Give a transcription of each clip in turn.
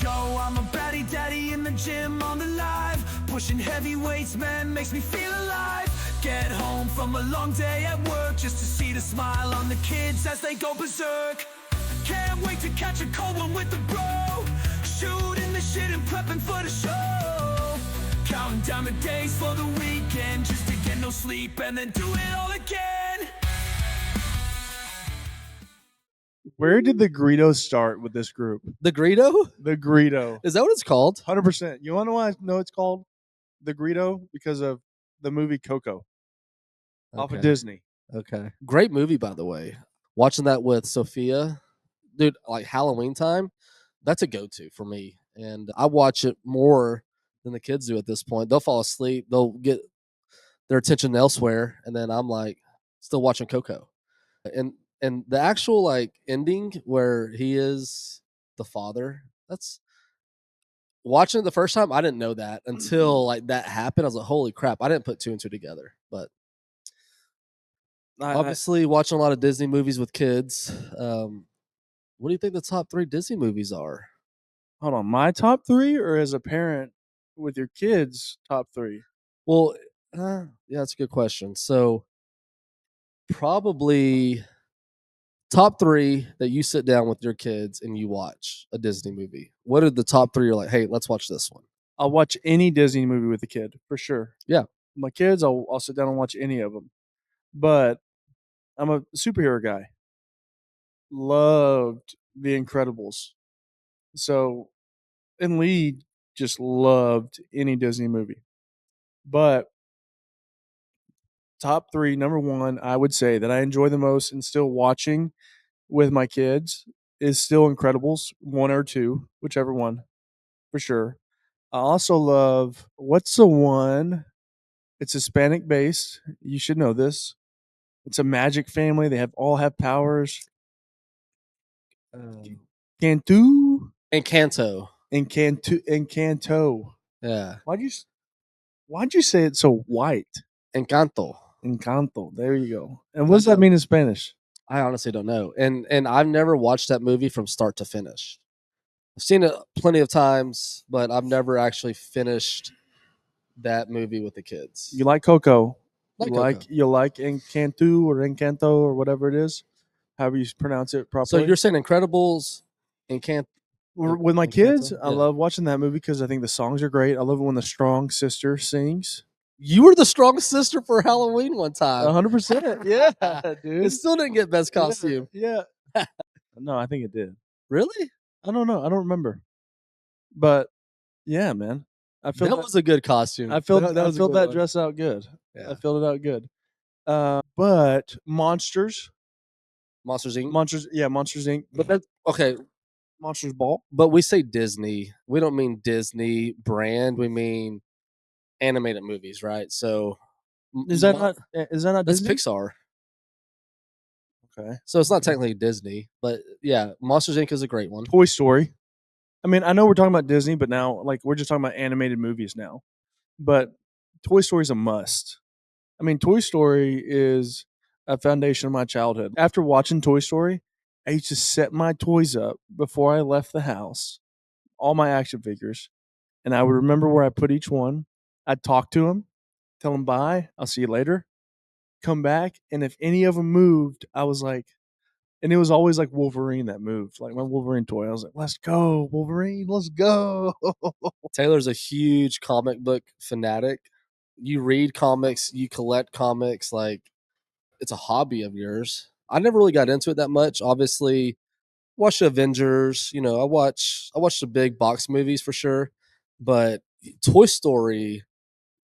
Yo, I'm a Baddie Daddy in the gym on the live. Pushing heavy weights, man, makes me feel alive. Get home from a long day at work just to see the smile on the kids as they go berserk. Can't wait to catch a cold one with the bro. Shooting the shit and prepping for the show. Counting down the days for the weekend just to get no sleep and then do it all again. Where did the Greedo start with this group? The Greedo? The Greedo. Is that what it's called? 100%. You want to know why I know it's called the Greedo? Because of the movie Coco off of Okay. Disney. Okay. Great movie, by the way. Watching that with Sophia, dude, like Halloween time, that's a go-to for me. And I watch it more than the kids do at this point. They'll fall asleep. They'll get their attention elsewhere. And then I'm like still watching Coco. And the actual like ending where he is the father, that's watching it the first time. I didn't know that until like that happened. I was like, holy crap. I didn't put two and two together. But obviously watching a lot of Disney movies with kids. What do you think the top 3 Disney movies are? Hold on, my top 3 or as a parent with your kids, top 3? Well, yeah, that's a good question. So probably top 3 that you sit down with your kids and you watch a Disney movie. What are the top 3 you're like, hey, let's watch this one? I'll watch any Disney movie with a kid for sure. Yeah. My kids, I'll sit down and watch any of them. But I'm a superhero guy. Loved The Incredibles. So, and Lee just loved any Disney movie. But top 3, number 1, I would say that I enjoy the most and still watching with my kids is still Incredibles 1 or 2, whichever one, for sure. I also love, what's the one? It's Hispanic based. You should know this. It's a magic family. They all have powers. Cantu? Encanto. Encanto. Yeah. Why'd you say it so white? Encanto. Encanto. There you go. And what does that mean in Spanish? I honestly don't know. And I've never watched that movie from start to finish. I've seen it plenty of times, but I've never actually finished that movie with the kids. You like Coco. Coco. You like Encanto or Encanto or whatever it is, however you pronounce it properly. So you're saying Incredibles, Encanto? With my kids, I love watching that movie because I think the songs are great. I love it when the strong sister sings. You were the strong sister for Halloween one time. 100%. Yeah, dude. It still didn't get best costume. Yeah. No, I think it did. Really? I don't know. I don't remember. But yeah, man. I feel that was a good costume. I filled that dress out good. Yeah. I filled it out good. But Monsters Inc. Monsters Inc. But that's okay. Monsters Ball. But we say Disney. We don't mean Disney brand. We mean animated movies, right? So is that not that's Disney? Pixar. Okay. So it's not technically Disney, but yeah, Monsters Inc. is a great one. Toy Story. I mean, I know we're talking about Disney, but now like we're just talking about animated movies now. But Toy Story is a must. I mean, Toy Story is a foundation of my childhood. After watching Toy Story, I used to set my toys up before I left the house, all my action figures, and I would remember where I put each one. I'd talk to them, tell them bye, I'll see you later, come back, and if any of them moved, I was like, and it was always like Wolverine that moved, like my Wolverine toy. I was like, let's go, Wolverine, let's go. Taylor's a huge comic book fanatic. You read comics, you collect comics, like it's a hobby of yours. I never really got into it that much. Obviously, watched Avengers. You know, I watched the big box movies for sure, but Toy Story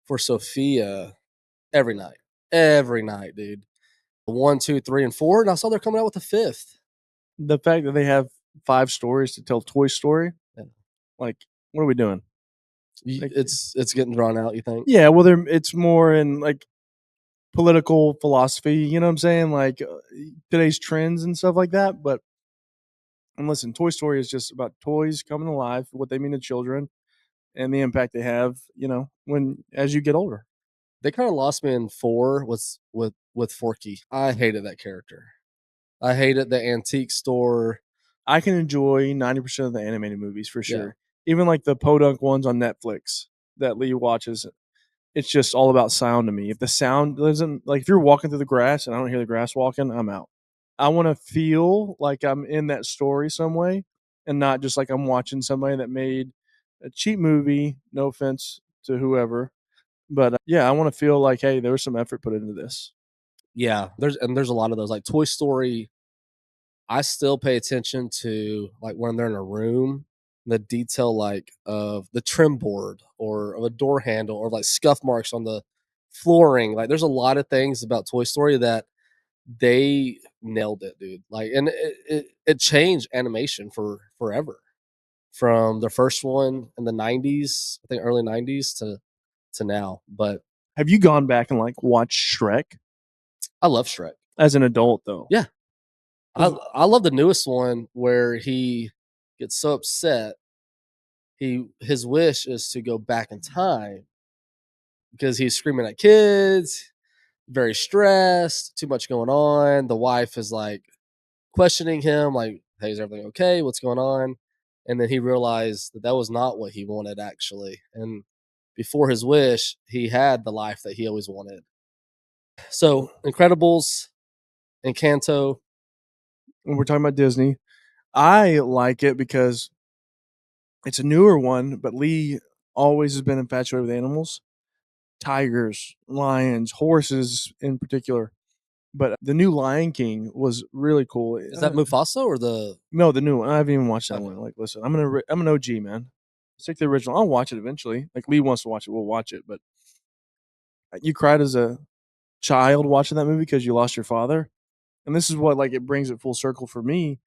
for Sophia every night, dude. 1, 2, 3, and 4, and I saw they're coming out with a 5th. The fact that they have 5 stories to tell Toy Story, like, what are we doing? It's getting drawn out. You think? Yeah, well, it's more in like political philosophy. You know what I'm saying? Like today's trends and stuff like that. But and listen, Toy Story is just about toys coming alive, what they mean to children, and the impact they have. You know, as you get older. They kind of lost me in 4 with Forky. I hated that character. I hated the antique store I can enjoy 90% of the animated movies for Yeah. sure. Even like the podunk ones on Netflix that Lee watches. It's just all about sound to me. If the sound doesn't like if you're walking through the grass and I don't hear the grass walking, I'm out. I want to feel like I'm in that story some way and not just like I'm watching somebody that made a cheap movie. No offense to whoever, but yeah, I want to feel like, hey, there was some effort put into this. Yeah, there's a lot of those, like Toy Story. I still pay attention to, like, when they're in a room, the detail, like, of the trim board or of a door handle or, like, scuff marks on the flooring. Like, there's a lot of things about Toy Story that they nailed it, dude. Like, and it changed animation for forever, from the first one in the '90s, I think early '90s, to now. But Have you gone back and like watched Shrek I love Shrek. as an adult though? Yeah. I 'Cause I love the newest one where he gets so upset. His wish is to go back in time because he's screaming at kids, very stressed, too much going on. The wife is like questioning him, like, "Hey, is everything okay? What's going on?" And then he realized that that was not what he wanted actually. And before his wish, he had the life that he always wanted. So, Incredibles, Encanto. when we're talking about Disney, I like it because it's a newer one, but Lee always has been infatuated with animals, tigers, lions, horses in particular. But the new Lion King was really cool. Is that Mufasa or the No, the new one. I haven't even watched that Okay. one. Like, listen, I'm an OG man. Stick to the original. I'll watch it eventually. Like Lee wants to watch it, we'll watch it. But you cried as a child watching that movie because you lost your father, and this is what like it brings it full circle for me.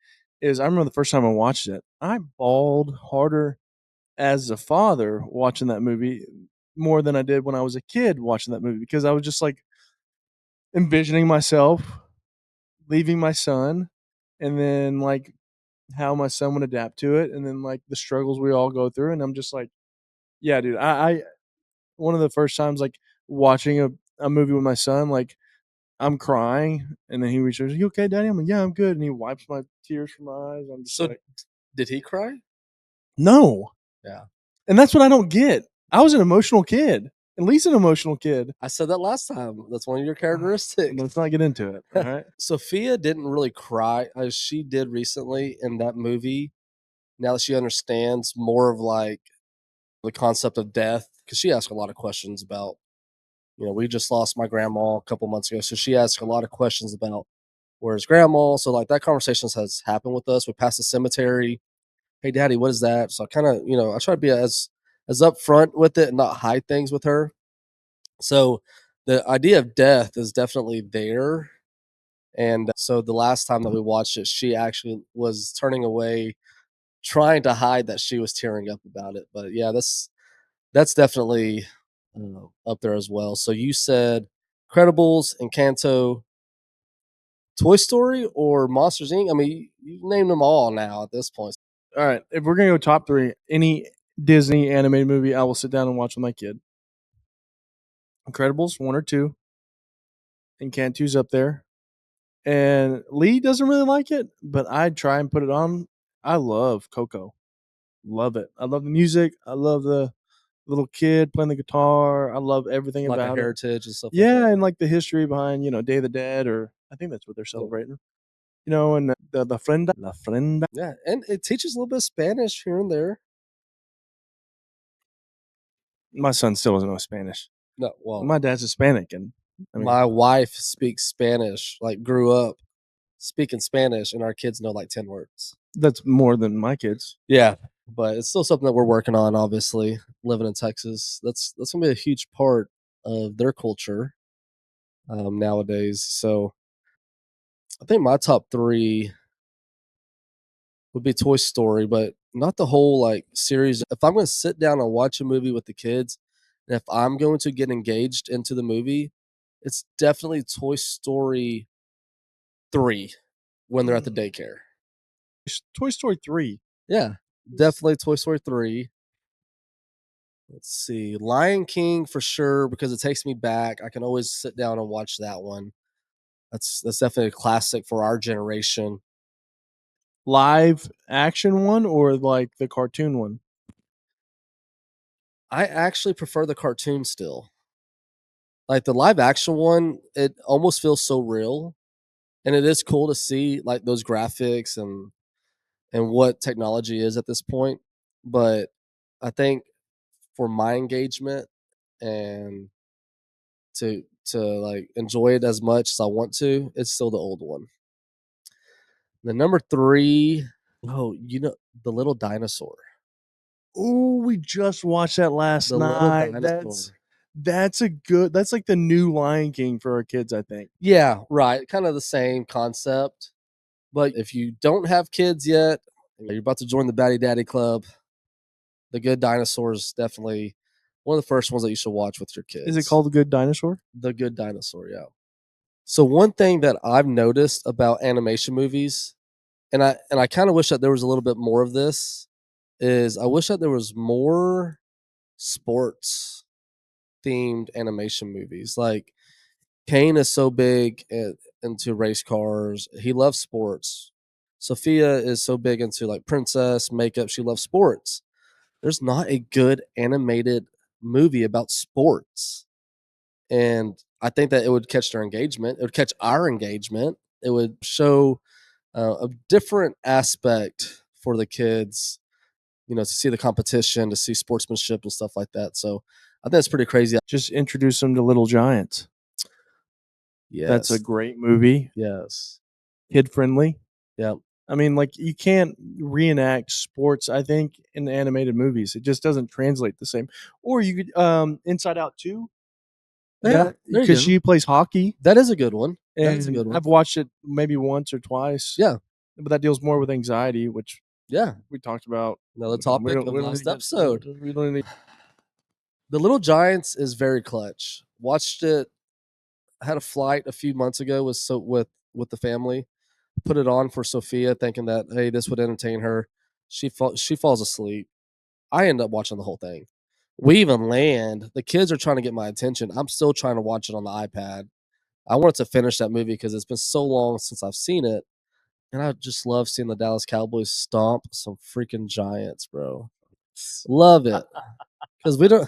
Is I remember the first time I watched it, I bawled harder as a father watching that movie more than I did when I was a kid watching that movie because I was just like envisioning myself leaving my son and then like how my son would adapt to it and then like the struggles we all go through and I'm just like yeah dude I one of the first times like watching a movie with my son like I'm crying and then he reaches, "Are you okay, daddy?" I'm like, "Yeah, I'm good." And he wipes my tears from my eyes. I'm just So like, did he cry? no. Yeah. And that's what I don't get. I was an emotional kid. At least an emotional kid. I said that last time. That's one of your characteristics. Let's not get into it. All right. Sophia didn't really cry as she did recently in that movie. Now that she understands more of like the concept of death, because she asked a lot of questions about, we just lost my grandma a couple months ago. So she asked a lot of questions about where's grandma. So like that conversation has happened with us. We passed the cemetery. Hey daddy, what is that? So I kind of, I try to be as upfront with it and not hide things with her. So the idea of death is definitely there. And so the last time that we watched it, she actually was turning away, trying to hide that she was tearing up about it. But yeah, that's definitely up there as well. So you said Credibles, Encanto, Toy Story, or Monsters Inc. I mean, you've named them all now at this point. All right. If we're gonna go top three, any Disney animated movie, I will sit down and watch with my kid. Incredibles 1 or 2. Encanto's up there. And Lee doesn't really like it, but I'd try and put it on. I love Coco. Love it. I love the music. I love the little kid playing the guitar. I love everything Like the about it. heritage and stuff like Yeah, that. and like the history behind, Day of the Dead, or I think that's what they're Cool. celebrating. And the Frenda, La Frenda. Yeah, and it teaches a little bit of Spanish here and there. My son still doesn't know Spanish. No, well, My dad's Hispanic, and I mean my wife speaks Spanish, like grew up speaking Spanish, and our kids know like 10 words. that's more than my kids. Yeah, but it's still something that we're working on. Obviously, living in Texas, that's gonna be a huge part of their culture nowadays. So I think my top three would be Toy Story, but not the whole like series. If I'm going to sit down and watch a movie with the kids, and if I'm going to get engaged into the movie, it's definitely Toy Story 3 when they're at the daycare. Toy Story 3. Yeah, definitely Toy Story 3. Let's see. Lion King for sure because it takes me back. I can always sit down and watch that one. That's definitely a classic for our generation. live action one or like the cartoon one? I actually prefer the cartoon still. Like the live action one, it almost feels so real, and it is cool to see like those graphics and what technology is at this point. But I think for my engagement and to like enjoy it as much as I want to, it's still the old one. The number 3, oh, the little dinosaur. Oh, we just watched that last The little night. dinosaur. That's a good. That's like the new Lion King for our kids, I think. Yeah, right. Kind of the same concept. But if you don't have kids yet, you're about to join the Baddie Daddy Club. The Good Dinosaur is definitely one of the first ones that you should watch with your kids. Is it called The Good Dinosaur? The Good Dinosaur? Yeah. So one thing that I've noticed about animation movies, and I kind of wish that there was a little bit more of this, is I wish that there was more sports themed animation movies. Like Kane is so big into race cars. He loves sports. Sophia is so big into like princess makeup. She loves sports. There's not a good animated movie about sports. And I think that it would catch their engagement. It would catch our engagement. It would show a different aspect for the kids, to see the competition, to see sportsmanship and stuff like that. So I think it's pretty crazy. Just introduce them to Little Giants. Yes. That's a great movie. Yes. Kid friendly. Yeah. I mean, like you can't reenact sports, I think, in the animated movies. It just doesn't translate the same. Or you could Inside Out 2. Yeah, there you because go. she plays hockey. That is a good one. That And is a good one. I've watched it maybe once or twice. Yeah. But that deals more with anxiety, which Yeah. we talked about. Another topic of last episode. We don't need The Little Giants is very clutch. Watched it. I had a flight a few months ago with the family. Put it on for Sophia, thinking that hey, this would entertain her. She falls asleep. I end up watching the whole thing. We even land. The kids are trying to get my attention. I'm still trying to watch it on the iPad. I wanted to finish that movie because it's been so long since I've seen it, and I just love seeing the Dallas Cowboys stomp some freaking Giants, bro. Love it because we don't.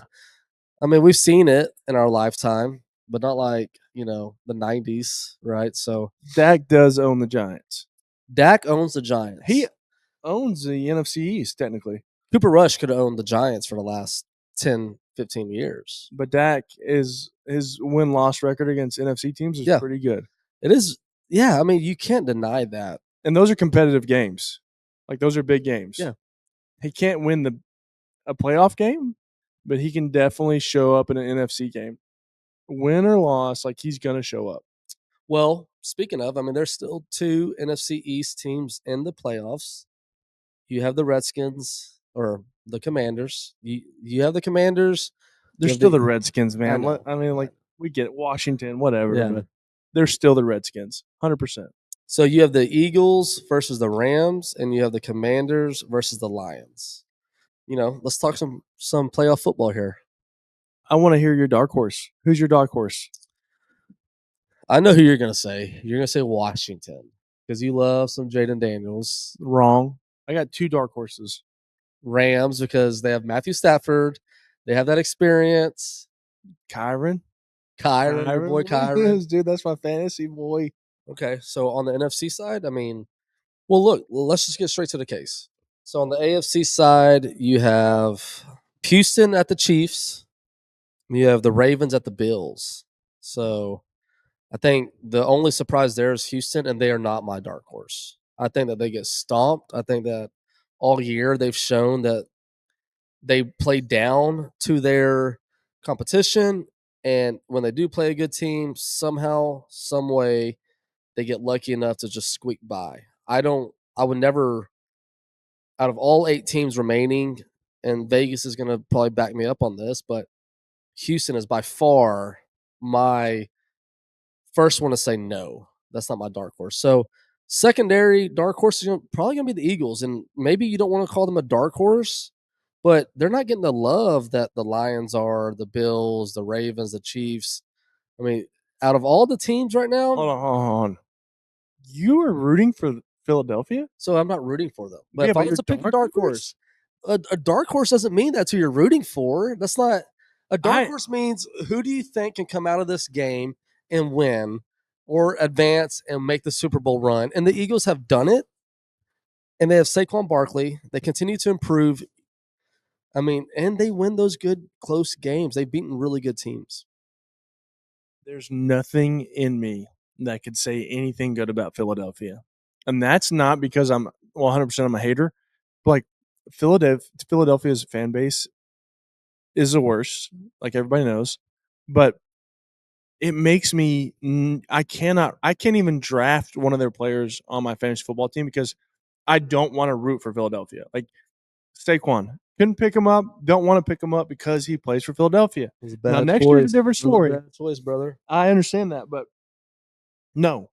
I mean, we've seen it in our lifetime, but not like the '90s, right? So Dak does own the Giants. Dak owns the Giants. He owns the NFC East, technically. Cooper Rush could have owned the Giants for the last 10, 15 years. But Dak is his win-loss record against NFC teams is pretty good. It is. Yeah, I mean, you can't deny that. And those are competitive games. Like those are big games. Yeah. He can't win a playoff game, but he can definitely show up in an NFC game. Win or loss, like he's going to show up. Well, speaking of, I mean, there's still 2 NFC East teams in the playoffs. You have the Redskins or the Commanders. You have the Commanders. They're still the Redskins, man. I mean, like we get it, Washington, whatever. Yeah. But they're still the Redskins, 100%. So you have the Eagles versus the Rams, and you have the Commanders versus the Lions. Let's talk some playoff football here. I want to hear your dark horse. Who's your dark horse? I know who you're going to say. You're going to say Washington because you love some Jaden Daniels. Wrong. I got 2 dark horses. Rams because they have Matthew Stafford. They have that experience. Kyron, Your boy Kyron. Dude, that's my fantasy boy. Okay, so on the NFC side, I mean, well, look, let's just get straight to the case. So on the AFC side, you have Houston at the Chiefs. You have the Ravens at the Bills. So I think the only surprise there is Houston, and they are not my dark horse. I think that they get stomped. I think that all year they've shown that they play down to their competition, and when they do play a good team, somehow, some way, they get lucky enough to just squeak by. I would never, out of all 8 teams remaining, and Vegas is going to probably back me up on this, but Houston is by far my first one to say no. That's not my dark horse. So secondary dark horse is probably going to be the Eagles, and maybe you don't want to call them a dark horse, but they're not getting the love that the Lions are, the Bills, the Ravens, the Chiefs. I mean, out of all the teams right now, Hold on. You are rooting for Philadelphia? So I'm not rooting for them. But Yeah, if I but was your to pick a dark dark horse? horse, a dark horse doesn't mean that's who you're rooting for. That's not a dark I horse means who do you think can come out of this game and win or advance and make the Super Bowl run? And the Eagles have done it. And they have Saquon Barkley. They continue to improve. I mean, and they win those good close games. They've beaten really good teams. there's nothing in me that could say anything good about Philadelphia. And that's not because I'm 100% I'm a hater. But like Philadelphia's fan base is the worst, like everybody knows. But it makes me I can't even draft one of their players on my fantasy football team because I don't want to root for Philadelphia. Like Saquon, couldn't pick him up, don't want to pick him up because he plays for Philadelphia. It was a Now bad next year's a choice. different It was a story. bad choice, brother. I understand that, but no,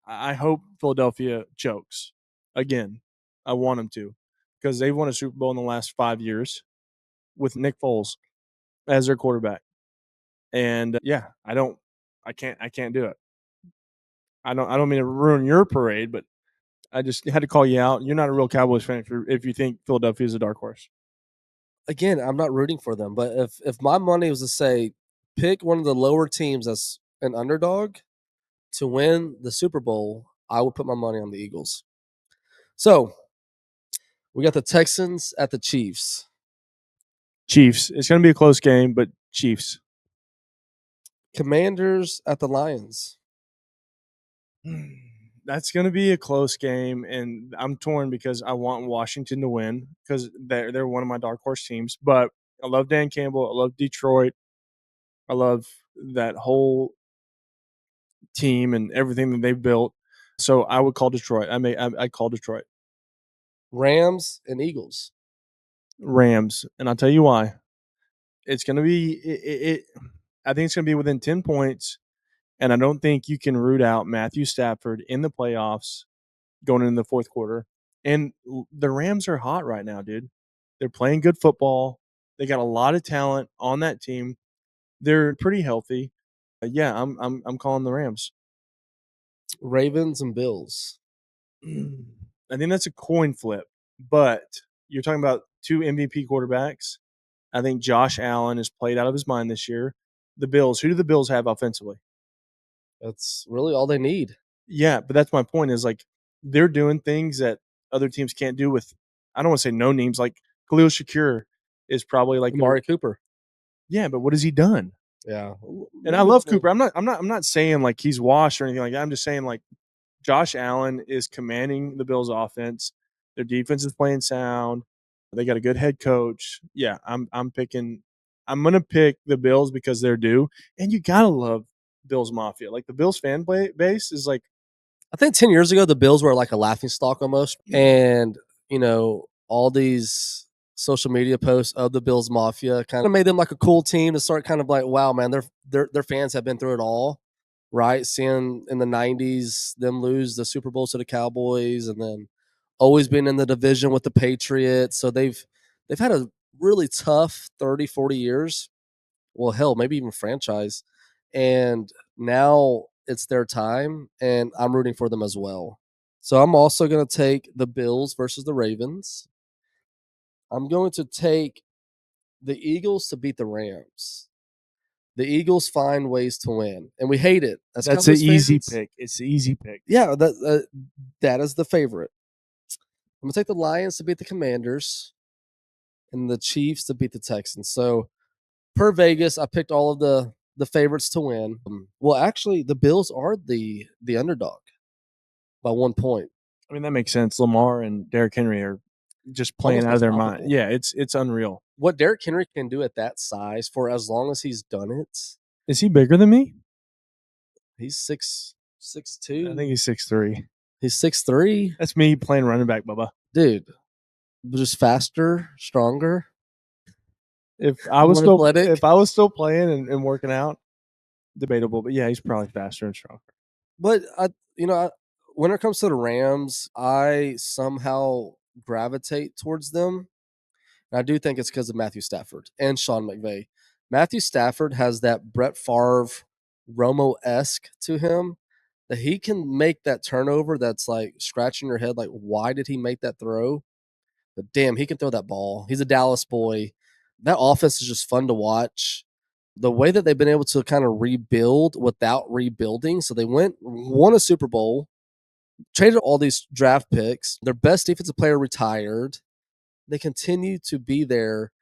I hope Philadelphia chokes again. I want them to because they've won a Super Bowl in the last 5 years with Nick Foles as their quarterback. And yeah, I can't do it. I don't mean to ruin your parade, but I just had to call you out. You're not a real Cowboys fan if you think Philadelphia is a dark horse. Again, I'm not rooting for them, but if my money was to say pick one of the lower teams as an underdog to win the Super Bowl, I would put my money on the Eagles. So we got the Texans at the Chiefs. Chiefs. It's going to be a close game, but Chiefs. Commanders at the Lions. That's going to be a close game, and I'm torn because I want Washington to win because they're one of my dark horse teams. But I love Dan Campbell. I love Detroit. I love that whole team and everything that they've built. So I would call Detroit. I call Detroit. Rams and Eagles. Rams, and I'll tell you why. It's going to be I think it's going to be within 10 points, and I don't think you can root out Matthew Stafford in the playoffs going into the fourth quarter. And the Rams are hot right now, dude. They're playing good football. They got a lot of talent on that team. They're pretty healthy. Yeah, I'm calling the Rams. Ravens and Bills. I think that's a coin flip, but you're talking about two MVP quarterbacks. I think Josh Allen has played out of his mind this year. The Bills, who do the Bills have offensively? That's really all they need. Yeah, but that's my point is like they're doing things that other teams can't do with I don't want to say no names like Khalil Shakir is probably like Amari Cooper. yeah, but what has he done? Yeah. And I love Cooper. I'm not saying like he's washed or anything like that. I'm just saying like Josh Allen is commanding the Bills offense. Their defense is playing sound. They got a good head coach. Yeah, I'm gonna pick the Bills because they're due. And you gotta love Bills Mafia. Like the Bills fan base is like I think 10 years ago, the Bills were like a laughing stock almost. And, all these social media posts of the Bills Mafia kind of made them like a cool team to start kind of like, wow, man, their fans have been through it all, right? Seeing in the 90s them lose the Super Bowl to the Cowboys and then always been in the division with the Patriots. So they've had a really tough 30, 40 years. Well, hell, maybe even franchise. And now it's their time, and I'm rooting for them as well. So I'm also going to take the Bills versus the Ravens. I'm going to take the Eagles to beat the Rams. The Eagles find ways to win, and we hate it. As that's an Cowboys easy fans, pick. It's the easy pick. Yeah, that is the favorite. I'm going to take the Lions to beat the Commanders and the Chiefs to beat the Texans. So per Vegas, I picked all of the favorites to win. Well, actually, the Bills are the underdog by 1 point. I mean, that makes sense. Lamar and Derrick Henry are just playing Almost out of their mind. unstoppable. Yeah, it's unreal. What Derrick Henry can do at that size for as long as he's done it, Is he bigger than me? he's six two. I think he's 6'3". He's 6'3". That's me playing running back, Bubba. Dude, just faster, stronger. If I was still playing and working out, debatable. But yeah, he's probably faster and stronger. But when it comes to the Rams, I somehow gravitate towards them. And I do think it's because of Matthew Stafford and Sean McVay. Matthew Stafford has that Brett Favre Romo-esque to him that he can make that turnover that's like scratching your head, like, why did he make that throw? But damn, he can throw that ball. He's a Dallas boy. That offense is just fun to watch. The way that they've been able to kind of rebuild without rebuilding. So they won a Super Bowl, traded all these draft picks. Their best defensive player retired. They continue to be there.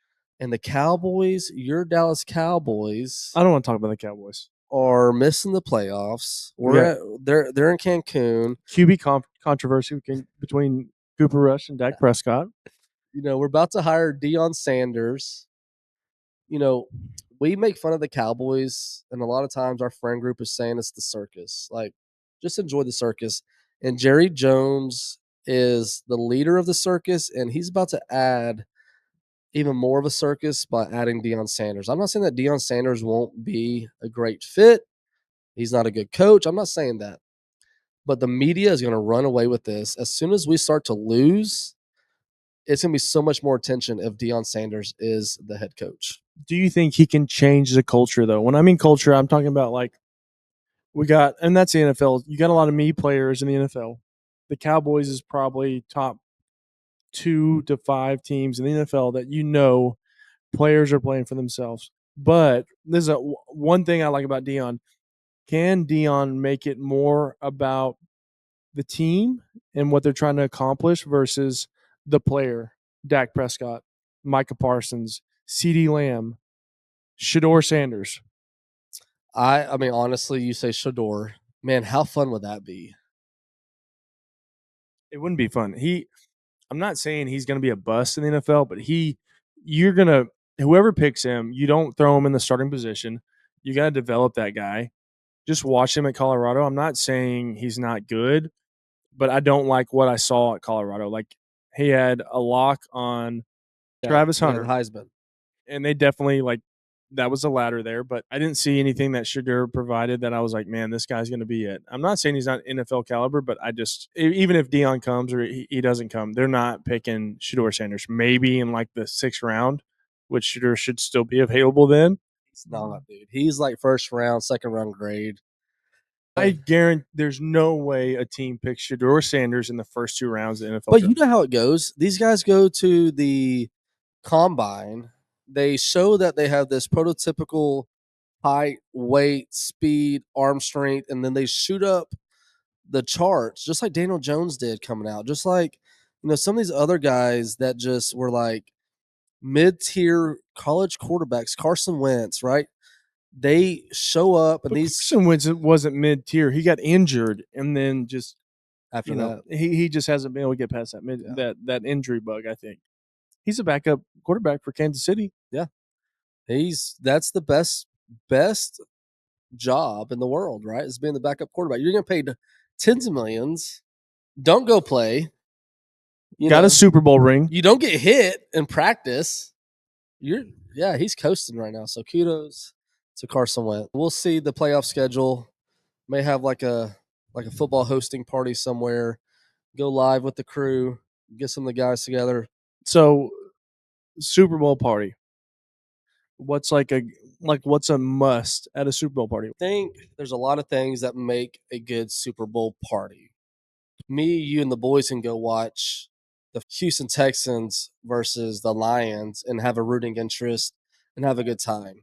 And the Cowboys, your Dallas Cowboys, I don't want to talk about the Cowboys. are missing the playoffs. They're in Cancun. QB controversy between Cooper Rush and Dak Prescott. We're about to hire Deion Sanders. We make fun of the Cowboys, and a lot of times our friend group is saying it's the circus. Like, just enjoy the circus. And Jerry Jones is the leader of the circus, and he's about to add even more of a circus by adding Deion Sanders. I'm not saying that Deion Sanders won't be a great fit. He's not a good coach. I'm not saying that. But the media is going to run away with this. As soon as we start to lose, it's going to be so much more attention if Deion Sanders is the head coach. Do you think he can change the culture, though? When I mean culture, I'm talking about like and that's the NFL. You got a lot of me players in the NFL. The Cowboys is probably top 2 to 5 teams in the NFL that players are playing for themselves. But there's one thing I like about Deion. Can Deion make it more about the team and what they're trying to accomplish versus the player? Dak Prescott, Micah Parsons, CeeDee Lamb, Shador Sanders. I mean, honestly, you say Shador. Man, how fun would that be? It wouldn't be fun. I'm not saying he's going to be a bust in the NFL, but you're going to, whoever picks him, you don't throw him in the starting position. You got to develop that guy. Just watch him at Colorado. I'm not saying he's not good, but I don't like what I saw at Colorado. Like, he had a lock on Travis Hunter, Heisman. and they definitely that was a ladder there, but I didn't see anything that Shador provided that I was like, man, this guy's going to be it. I'm not saying he's not NFL caliber, but even if Deion comes or he doesn't come, they're not picking Shador Sanders. Maybe in like the 6th round, which Shador should still be available then. He's not, dude. He's like first round, second round grade. I guarantee there's no way a team picks Shador Sanders in the first 2 rounds of the NFL. But you know how it goes. These guys go to the combine. They show that they have this prototypical height, weight, speed, arm strength, and then they shoot up the charts, just like Daniel Jones did coming out. Just like, some of these other guys that just were like mid-tier college quarterbacks, Carson Wentz, right? They show up, and Carson Wentz wasn't mid-tier. He got injured, and then just after that, he just hasn't been able to get past that injury bug. I think he's a backup quarterback for Kansas City. Yeah, that's the best job in the world, right? Is being the backup quarterback. You're getting paid tens of millions. Don't go play. Got a Super Bowl ring. You don't get hit in practice. He's coasting right now. So kudos to Carson Wentz. We'll see the playoff schedule. May have like a football hosting party somewhere. Go live with the crew. Get some of the guys together. So, Super Bowl party. What's what's a must at a Super Bowl party? I think there's a lot of things that make a good Super Bowl party. Me, you, and the boys can go watch the Houston Texans versus the Lions and have a rooting interest and have a good time.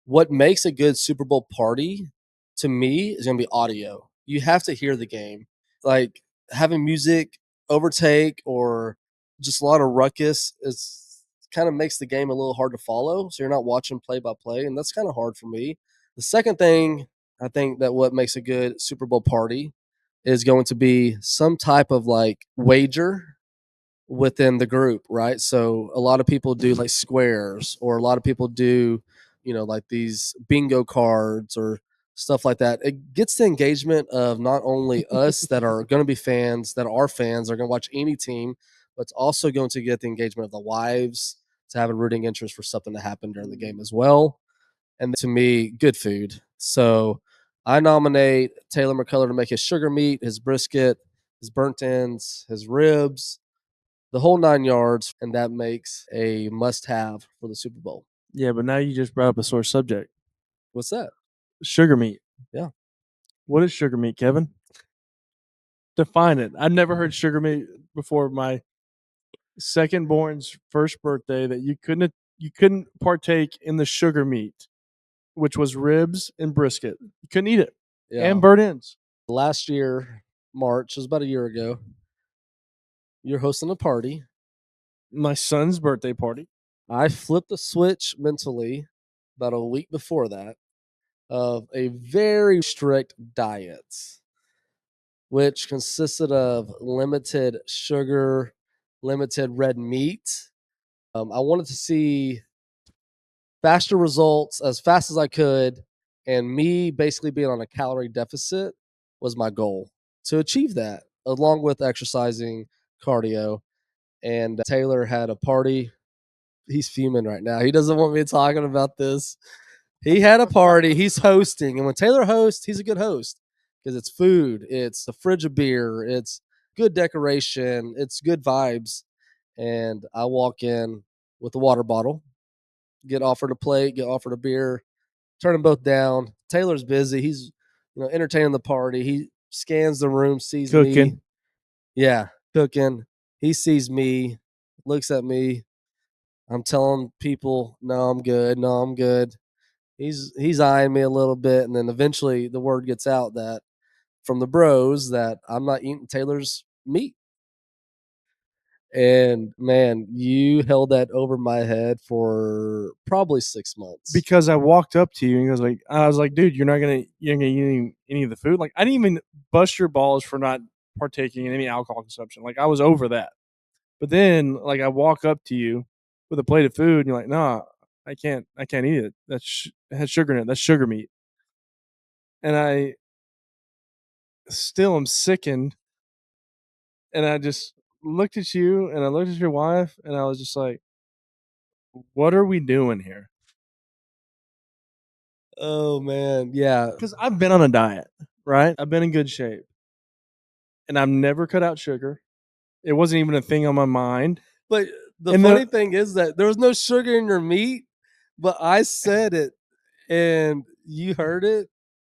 What makes a good Super Bowl party to me is going to be audio. You have to hear the game. Like, having music overtake or just a lot of ruckus is kind of makes the game a little hard to follow. So you're not watching play by play, and that's kind of hard for me. The second thing I think that what makes a good Super Bowl party is going to be some type of like wager within the group, right? So a lot of people do like squares, or a lot of people do, like these bingo cards or stuff like that. It gets the engagement of not only us that are going to be fans, that are fans, are going to watch any team, but it's also going to get the engagement of the wives to have a rooting interest for something to happen during the game as well. And to me, good food. So I nominate Taylor McCullough to make his sugar meat, his brisket, his burnt ends, his ribs, the whole 9 yards, and that makes a must-have for the Super Bowl. Yeah, but now you just brought up a sore subject. What's that? Sugar meat. Yeah. What is sugar meat, Kevin? Define it. I've never heard sugar meat before my second born's first birthday that you couldn't partake in the sugar meat, which was ribs and brisket. You couldn't eat it. And burnt ends. Last year, March, it was about a year ago. You're hosting a party. My son's birthday party. I flipped the switch mentally about a week before that of a very strict diet, which consisted of limited sugar, limited red meat. I wanted to see faster results as fast as I could, and me basically being on a calorie deficit was my goal to achieve that, along with exercising, cardio. And Taylor had a party. He's fuming right now. He doesn't want me talking about this. He had a party. He's hosting, and when Taylor hosts, he's a good host because it's food, it's the fridge of beer, it's good decoration, it's good vibes. And I walk in with a water bottle, get offered a plate, get offered a beer, turn them both down. Taylor's busy. He's entertaining the party. He scans the room, sees me. Cooking. Yeah, cooking. He sees me, looks at me. I'm telling people, no, I'm good. No, I'm good. He's eyeing me a little bit, and then eventually the word gets out that from the bros that I'm not eating Taylor's meat. And man, you held that over my head for probably 6 months. Because I walked up to you and I was like, dude, you're not gonna eat any of the food. Like, I didn't even bust your balls for not partaking in any alcohol consumption. Like, I was over that. But then, like, I walk up to you with a plate of food, and you're like, "Nah, I can't eat it. It has sugar in it. That's sugar meat." And I still am sickened. And I just looked at you, and I looked at your wife, and I was just like, "What are we doing here?" Oh man, yeah. Because I've been on a diet, right? I've been in good shape, and I've never cut out sugar. It wasn't even a thing on my mind. But the And funny thing is that there was no sugar in your meat, but I said it and you heard it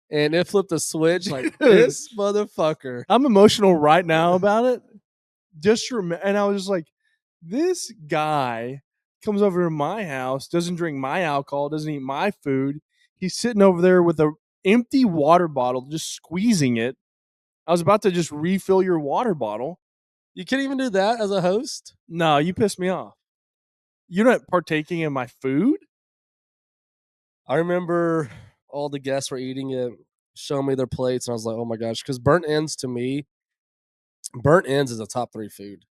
and it flipped a switch like this motherfucker. I'm emotional right now about it. And I was just like, this guy comes over to my house, doesn't drink my alcohol, doesn't eat my food. He's sitting over there with a empty water bottle, just squeezing it. I was about to just refill your water bottle. You can't even do that as a host? No, you pissed me off. You're not partaking in my food? I remember all the guests were eating it, showing me their plates, and I was like, oh my gosh, because burnt ends to me, burnt ends is a top 3 food.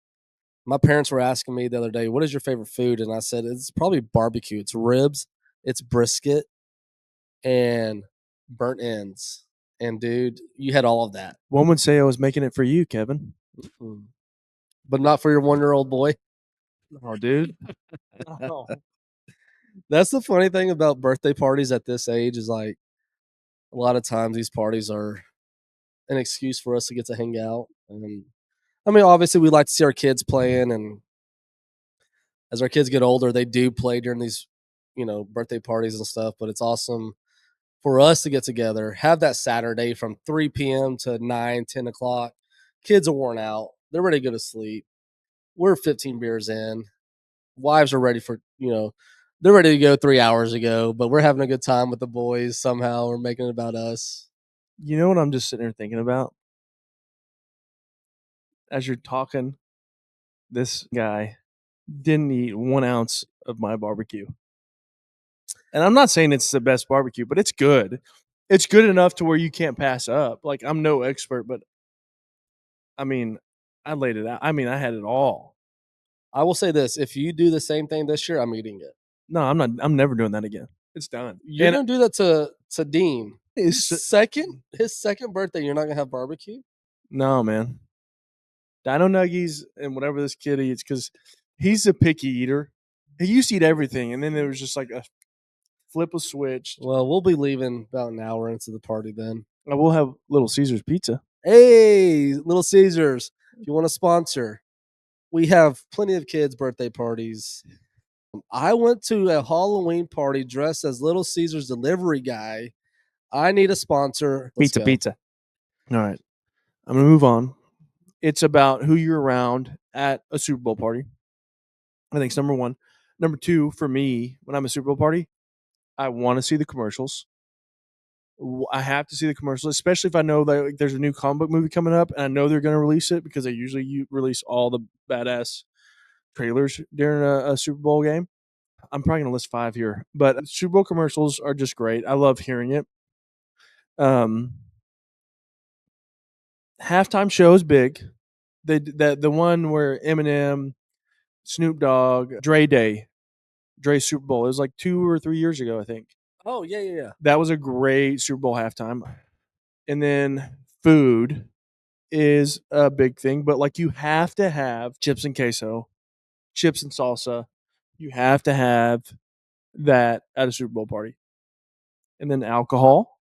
My parents were asking me the other day, what is your favorite food? And I said, it's probably barbecue. It's ribs, it's brisket, and burnt ends. And dude, you had all of that. One would say I was making it for you, Kevin. Mm-hmm. But not for your 1-year-old boy. Oh, dude. Oh. That's the funny thing about birthday parties at this age is like a lot of times these parties are an excuse for us to get to hang out. And I mean, obviously we like to see our kids playing, and as our kids get older, they do play during these, birthday parties and stuff, but it's awesome for us to get together, have that Saturday from 3 p.m. to 9, 10 o'clock. Kids are worn out. They're ready to go to sleep. We're 15 beers in. Wives are ready for, they're ready to go 3 hours ago, but we're having a good time with the boys somehow. We're making it about us. You know what I'm just sitting here thinking about? As you're talking, this guy didn't eat 1 ounce of my barbecue. And I'm not saying it's the best barbecue, but it's good. It's good enough to where you can't pass up. Like, I'm no expert, but I mean, I laid it out. I mean, I had it all. I will say this: if you do the same thing this year, I'm eating it. No, I'm not. I'm never doing that again. It's done. You're gonna do that to Dean. His second birthday. You're not gonna have barbecue. No, man. Dino nuggies and whatever this kid eats, because he's a picky eater. He used to eat everything, and then there was just like a flip a switch. Well, we'll be leaving about an hour into the party then. We'll have Little Caesars pizza. Hey, Little Caesars, if you want to sponsor, we have plenty of kids' birthday parties. I went to a Halloween party dressed as Little Caesars delivery guy. I need a sponsor. Let's go. Pizza. All right, I'm gonna move on. It's about who you're around at a Super Bowl party. I think it's number one. Number two, for me, when I'm a Super Bowl party, I want to see the commercials. I have to see the commercials, especially if I know that like, there's a new comic book movie coming up, and I know they're going to release it because they usually release all the badass trailers during a Super Bowl game. I'm probably going to list five here, but Super Bowl commercials are just great. I love hearing it. Um, Halftime show is big. The one where Eminem, Snoop Dogg, Dre Super Bowl. It was like 2 or 3 years ago, I think. Oh yeah, yeah, yeah. That was a great Super Bowl halftime. And then food is a big thing, but like you have to have chips and queso, chips and salsa. You have to have that at a Super Bowl party. And then alcohol.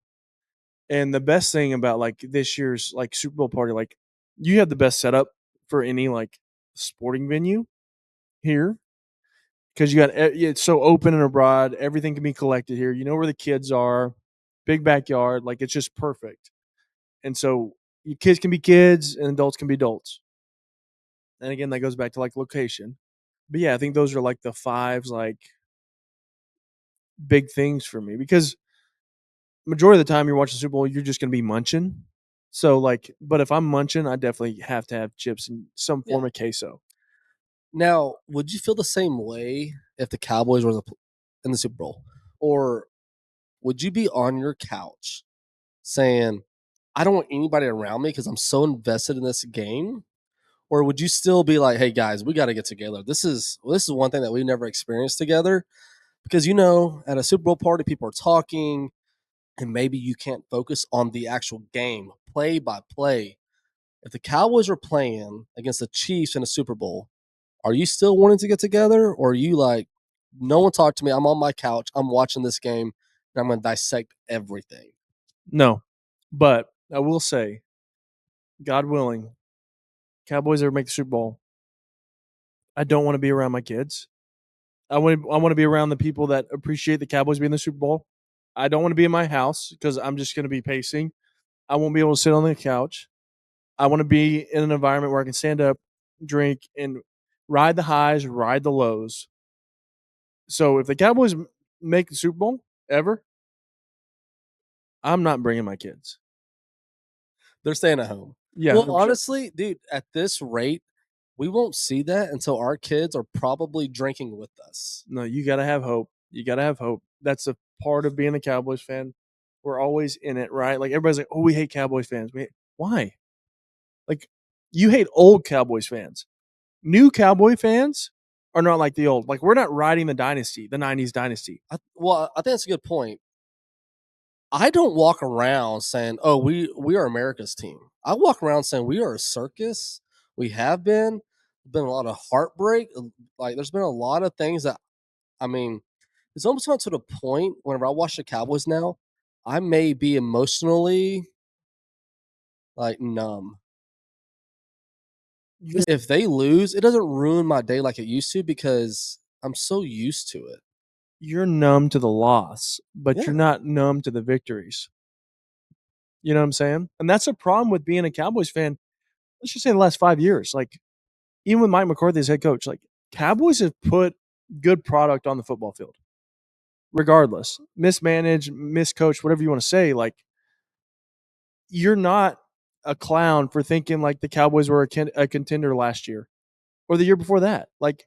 And the best thing about like this year's like Super Bowl party, like you have the best setup for any like sporting venue here because it's so open and abroad. Everything can be collected here. You know where the kids are, big backyard. Like it's just perfect. And so your kids can be kids and adults can be adults. And again, that goes back to like location. But yeah, I think those are like the fives like big things for me because majority of the time you're watching Super Bowl, you're just gonna be munching. So like, but if I'm munching, I definitely have to have chips and some Yeah. form of queso. Now, would you feel the same way if the Cowboys were in the Super Bowl, or would you be on your couch saying, "I don't want anybody around me because I'm so invested in this game"? Or would you still be like, "Hey guys, we got to get together. This is one thing that we've never experienced together." Because at a Super Bowl party, people are talking, and maybe you can't focus on the actual game, play by play. If the Cowboys were playing against the Chiefs in a Super Bowl, are you still wanting to get together, or are you like, no one talk to me? I'm on my couch. I'm watching this game, and I'm going to dissect everything. No, but I will say, God willing, Cowboys ever make the Super Bowl, I don't want to be around my kids. I want to be around the people that appreciate the Cowboys being the Super Bowl. I don't want to be in my house because I'm just going to be pacing. I won't be able to sit on the couch. I want to be in an environment where I can stand up, drink, and ride the highs, ride the lows. So if the Cowboys make the Super Bowl ever, I'm not bringing my kids. They're staying at home. Yeah, Well, sure. honestly, dude, at this rate, we won't see that until our kids are probably drinking with us. No, you got to have hope. You got to have hope. That's a part of being a Cowboys fan. We're always in it, right? Like everybody's like, "Oh, we hate Cowboys fans." Why? Like you hate old Cowboys fans. New Cowboy fans are not like the old. Like we're not riding the dynasty, the '90s dynasty. I think that's a good point. I don't walk around saying, "Oh, we are America's team." I walk around saying we are a circus. We have been a lot of heartbreak. Like there's been a lot of things that I mean, it's almost got to the point whenever I watch the Cowboys now, I may be emotionally like numb. You're If they lose, it doesn't ruin my day like it used to because I'm so used to it. you're numb to the loss, but you're Yeah. not numb to the victories. You know what I'm saying? And that's a problem with being a Cowboys fan. Let's just say the last 5 years. Like even with Mike McCarthy as head coach, like Cowboys have put good product on the football field. Regardless, mismanaged, miscoached, whatever you want to say, like you're not a clown for thinking like the Cowboys were a contender last year or the year before that. Like,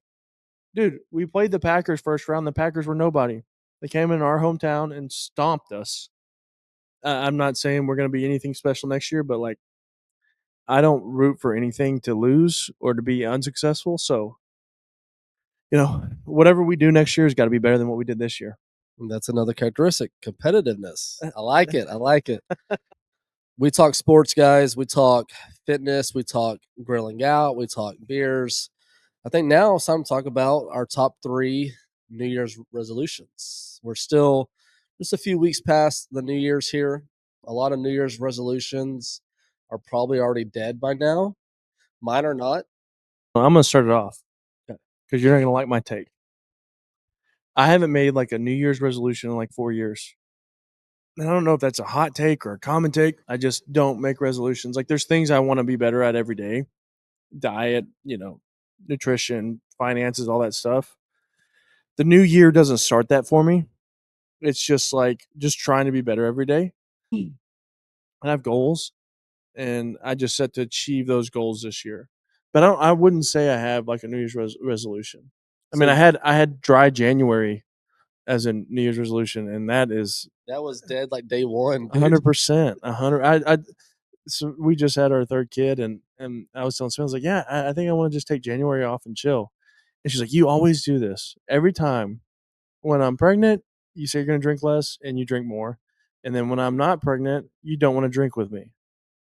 dude, we played the Packers first round. The Packers were nobody. They came in our hometown and stomped us. I'm not saying we're going to be anything special next year, but like, I don't root for anything to lose or to be unsuccessful. So, whatever we do next year has got to be better than what we did this year. And that's another characteristic, competitiveness. I like it. I like it. We talk sports, guys. We talk fitness. We talk grilling out. We talk beers. I think now it's time to talk about our top 3 New Year's resolutions. We're still just a few weeks past the New Year's here. A lot of New Year's resolutions are probably already dead by now. Mine are not. I'm going to start it off because you're not going to like my take. I haven't made like a New Year's resolution in like 4 years. And I don't know if that's a hot take or a common take. I just don't make resolutions. Like there's things I want to be better at every day. Diet, nutrition, finances, all that stuff. The new year doesn't start that for me. It's just like just trying to be better every day. I have goals and I just set to achieve those goals this year. But I wouldn't say I have like a New Year's resolution. I mean, So I had dry January as a New Year's resolution, and that is that was dead like day one, dude. 100%. 100. So we just had our third kid, and I was telling Smith, I was like, yeah, I think I want to just take January off and chill. And she's like, you always do this every time. When I'm pregnant, you say you're going to drink less, and you drink more. And then when I'm not pregnant, you don't want to drink with me.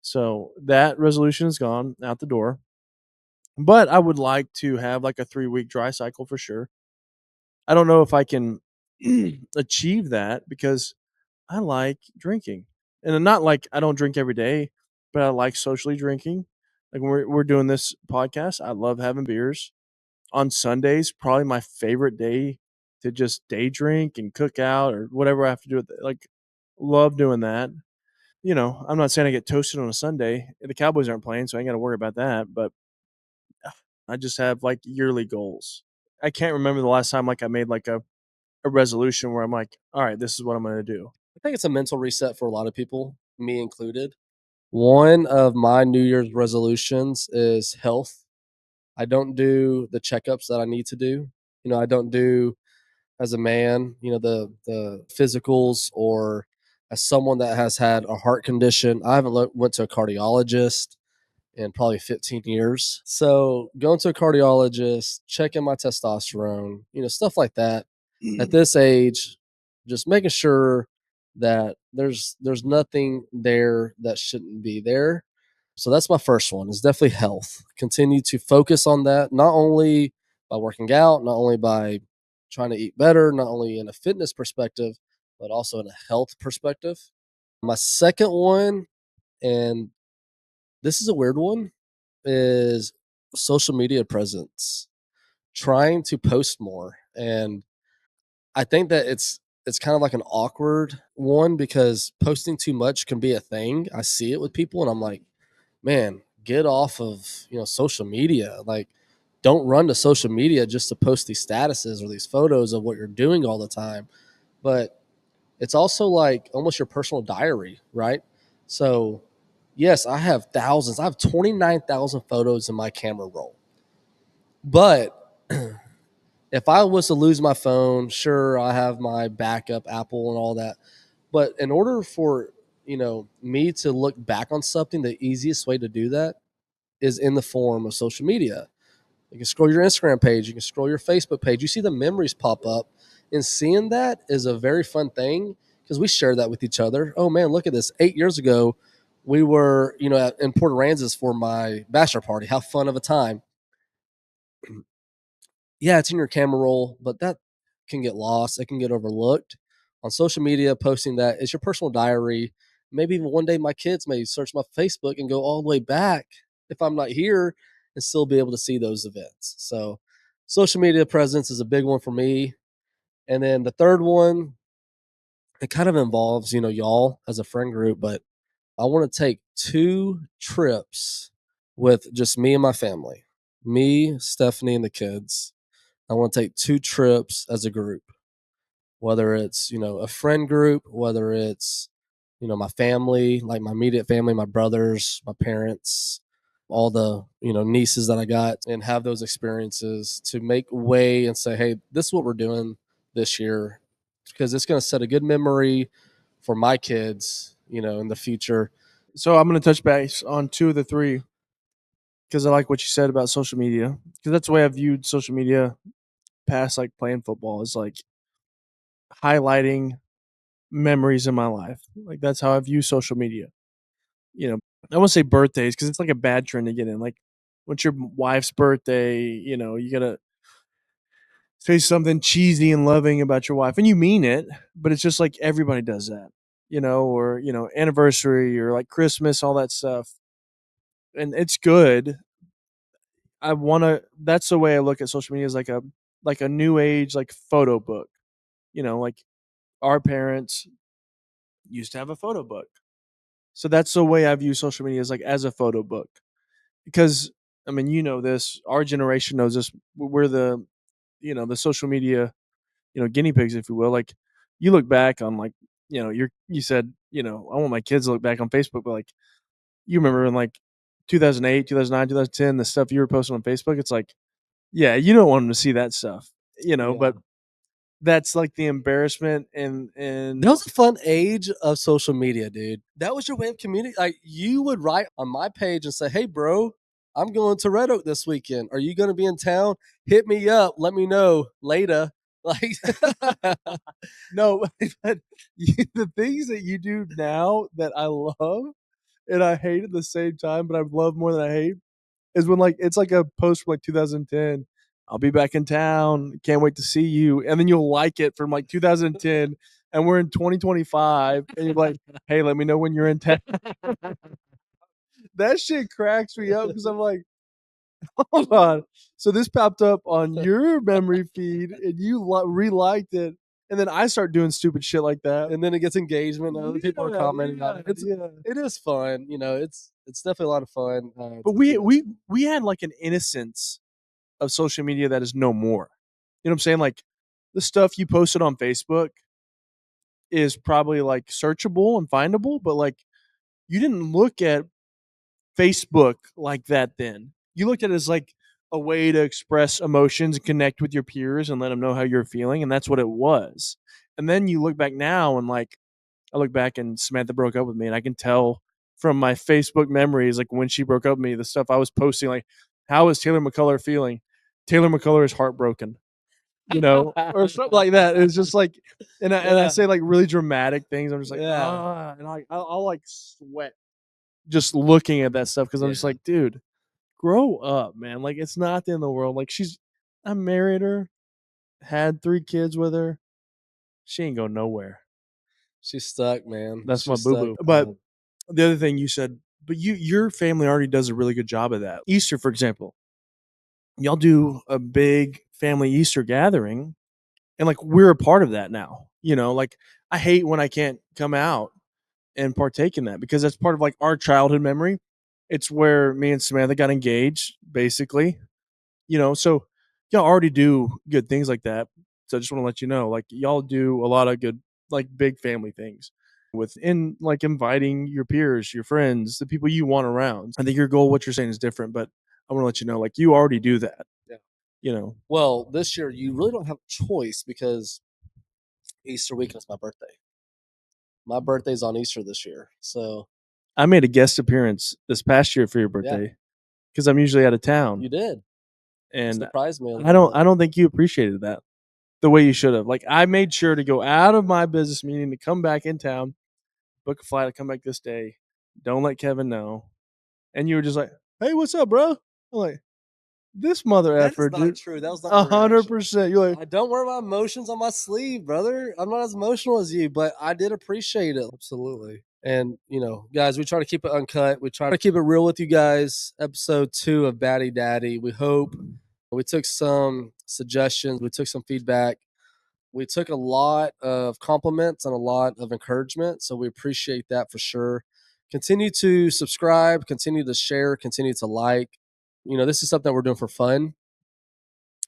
So that resolution is gone out the door. But I would like to have like a 3 week dry cycle for sure. I don't know if I can achieve that because I like drinking. And not like I don't drink every day, but I like socially drinking. Like when we're doing this podcast, I love having beers. On Sundays, probably my favorite day to just day drink and cook out or whatever I have to do with it. Like love doing that. I'm not saying I get toasted on a Sunday. The Cowboys aren't playing, so I ain't got to worry about that. But I just have like yearly goals. I can't remember the last time like I made like a resolution where I'm like, all right, this is what I'm going to do. I think it's a mental reset for a lot of people, me included. One of my New Year's resolutions is health. I don't do the checkups that I need to do. I don't do as a man, the physicals, or as someone that has had a heart condition. I haven't went to a cardiologist in probably 15 years. So going to a cardiologist, checking my testosterone, stuff like that. At this age, just making sure that there's nothing there that shouldn't be there. So that's my first one. Is definitely health. Continue to focus on that, not only by working out, not only by trying to eat better, not only in a fitness perspective, but also in a health perspective. My second one, and this is a weird one, is social media presence. Trying to post more. And I think that it's kind of like an awkward one because posting too much can be a thing. I see it with people and I'm like, man, get off of, social media. Like don't run to social media just to post these statuses or these photos of what you're doing all the time. But it's also like almost your personal diary, right? So, yes, I have thousands. I have 29,000 photos in my camera roll. But if I was to lose my phone, sure, I have my backup Apple and all that. But in order for, me to look back on something, the easiest way to do that is in the form of social media. You can scroll your Instagram page, you can scroll your Facebook page. You see the memories pop up, and seeing that is a very fun thing because we share that with each other. Oh man, look at this! 8 years ago, we were in Port Aransas for my bachelor party. How fun of a time! Yeah, it's in your camera roll, but that can get lost. It can get overlooked on social media. Posting that is your personal diary. Maybe even one day my kids may search my Facebook and go all the way back if I'm not here and still be able to see those events. So, social media presence is a big one for me. And then the third one, it kind of involves, y'all as a friend group, but I want to take 2 trips with just me and my family, me, Stephanie, and the kids. I want to take 2 trips as a group, whether it's, a friend group, whether it's, my family, like my immediate family, my brothers, my parents, all the, nieces that I got, and have those experiences to make way and say, hey, this is what we're doing this year because it's going to set a good memory for my kids, in the future. So I'm going to touch base on two of the three because I like what you said about social media because that's the way I viewed social media past like playing football is like highlighting memories in my life. Like that's how I view social media. I want to say birthdays because it's like a bad trend to get in. Like, what's your wife's birthday? You gotta say something cheesy and loving about your wife, and you mean it, but it's just like everybody does that. Or anniversary or like Christmas, all that stuff, and it's good. I want to. That's the way I look at social media is like a new age like photo book. Like our parents used to have a photo book. So that's the way I view social media, is like as a photo book. Because I mean, you know this, our generation knows this. We're the, the social media, guinea pigs, if you will. Like, you look back on, like, you said, I want my kids to look back on Facebook, but like, you remember in like 2008, 2009, 2010, the stuff you were posting on Facebook. It's like, yeah, you don't want them to see that stuff, but Yeah. that's like the embarrassment That was a fun age of social media, dude. That was your way of communicating. Like, you would write on my page and say, "Hey, bro, I'm going to Red Oak this weekend. Are you going to be in town? Hit me up. Let me know later." Like, no, but the things that you do now that I love and I hate at the same time, but I love more than I hate, is when, like, it's like a post from like 2010. I'll be back in town. Can't wait to see you. And then you'll like it from like 2010, and we're in 2025, and you're like, "Hey, let me know when you're in town." That shit cracks me up because I'm like, hold on. So this popped up on your memory feed, and you re-liked it, and then I start doing stupid shit like that. and then it gets engagement. And other people are Yeah, commenting on it. yeah. It is fun. It's definitely a lot of fun. But to see we had like an innocence of social media that is no more. You know what I'm saying? Like, the stuff you posted on Facebook is probably like searchable and findable, but like, you didn't look at Facebook like that then. You looked at it as like a way to express emotions and connect with your peers and let them know how you're feeling, and that's what it was. And then you look back now, and like, I look back and Samantha broke up with me, and I can tell from my Facebook memories, like when she broke up with me, the stuff I was posting, like, how is Taylor McCullough feeling? Taylor McCullough is heartbroken, or something like that. It's just like, and I say like really dramatic things. I'm just like, Yeah. and I'll like sweat just looking at that stuff because I'm just Yeah. like, dude, grow up, man. Like, it's not the end of the world. Like, I married her, had 3 kids with her. She ain't going nowhere. She's stuck, man. That's my She's boo stuck. boo. But the other thing you said, but your family already does a really good job of that. Easter, for example, y'all do a big family Easter gathering, and like, we're a part of that now. Like, I hate when I can't come out and partake in that because that's part of like our childhood memory. It's where me and Samantha got engaged, basically. So y'all already do good things like that. So I just want to let you know, like, y'all do a lot of good, like, big family things within, like, inviting your peers, your friends, the people you want around. I think your goal, what you're saying, is different, but I want to let you know, like, you already do that. Yeah. You know, Well, this year you really don't have a choice because Easter weekend is my birthday. My birthday's on Easter this year, so I made a guest appearance this past year for your yeah, birthday because I'm usually out of town, you did. and Surprised me a I little don't, bit. I don't think you appreciated that the way you should have. Like, I made sure to go out of my business meeting to come back in town, book a flight to come back this day. Don't let Kevin know. And you were just like, "Hey, what's up, bro?" I'm like, "This mother That is effer, not dude." true. That was not my reaction. 100%. You're like, I don't wear my emotions on my sleeve, brother. I'm not as emotional as you, but I did appreciate it. Absolutely. And, guys, we try to keep it uncut. We try to keep it real with you guys. Episode 2 of Baddie Daddy. We hope. We took some suggestions. We took some feedback. We took a lot of compliments and a lot of encouragement. So we appreciate that for sure. Continue to subscribe, continue to share, continue to like. This is something we're doing for fun.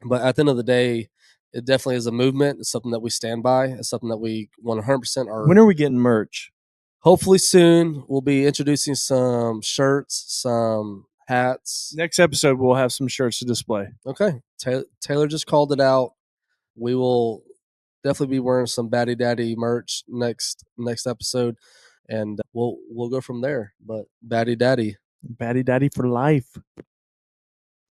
But at the end of the day, it definitely is a movement. It's something that we stand by. It's something that we 100% when are. are we getting merch? Hopefully soon, we'll be introducing some shirts, some hats. Next episode, we'll have some shirts to display. Okay. Taylor just called it out. We will definitely be wearing some Baddie Daddy merch next episode, and we'll go from there. But Baddie Daddy. Baddie Daddy for life.